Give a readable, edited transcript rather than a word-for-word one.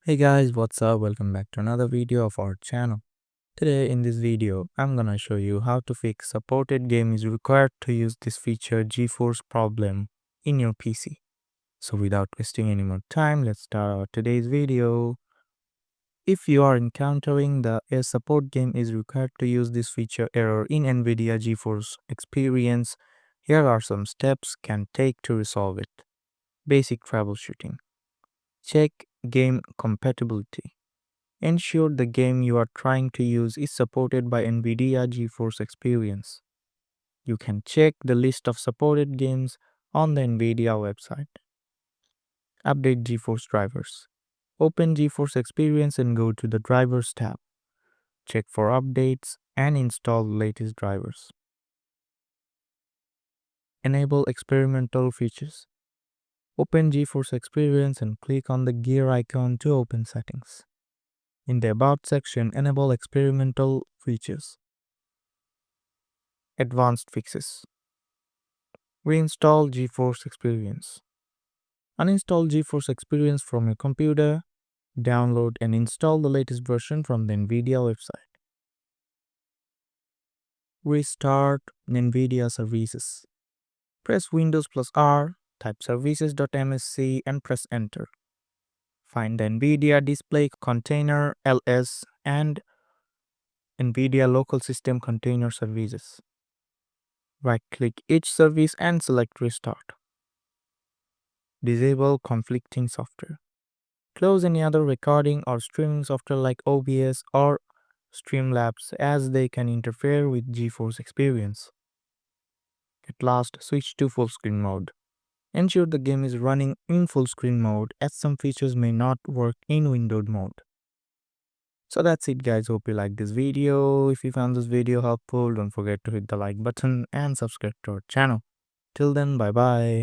Hey guys, what's up? Welcome back to another video of our channel. Today in this video, I'm gonna show you how to fix supported game is required to use this feature Geforce problem in your PC. So without wasting any more time, let's start our today's video. If you are encountering the a support game is required to use this feature error in NVIDIA Geforce Experience, here are some steps can take to resolve it. Basic troubleshooting. Check game compatibility. Ensure the game you are trying to use is supported by NVIDIA GeForce Experience. You can check the list of supported games on the NVIDIA website. Update GeForce drivers. Open GeForce Experience and go to the Drivers tab. Check for updates and install the latest drivers. Enable experimental features. Open GeForce Experience and click on the gear icon to open settings. In the About section, enable experimental features. Advanced fixes. Reinstall GeForce Experience. Uninstall GeForce Experience from your computer, download and install the latest version from the NVIDIA website. Restart NVIDIA services. Press Windows plus R, type services.msc and press enter. Find the NVIDIA Display Container LS and NVIDIA Local System Container Services. Right-click each service and select Restart. Disable conflicting software. Close any other recording or streaming software like OBS or Streamlabs as they can interfere with GeForce Experience. At last, switch to full screen mode. Ensure the game is running in full screen mode as some features may not work in windowed mode. So that's it guys, hope you liked this video. If you found this video helpful, don't forget to hit the like button and subscribe to our channel. Till then, bye bye.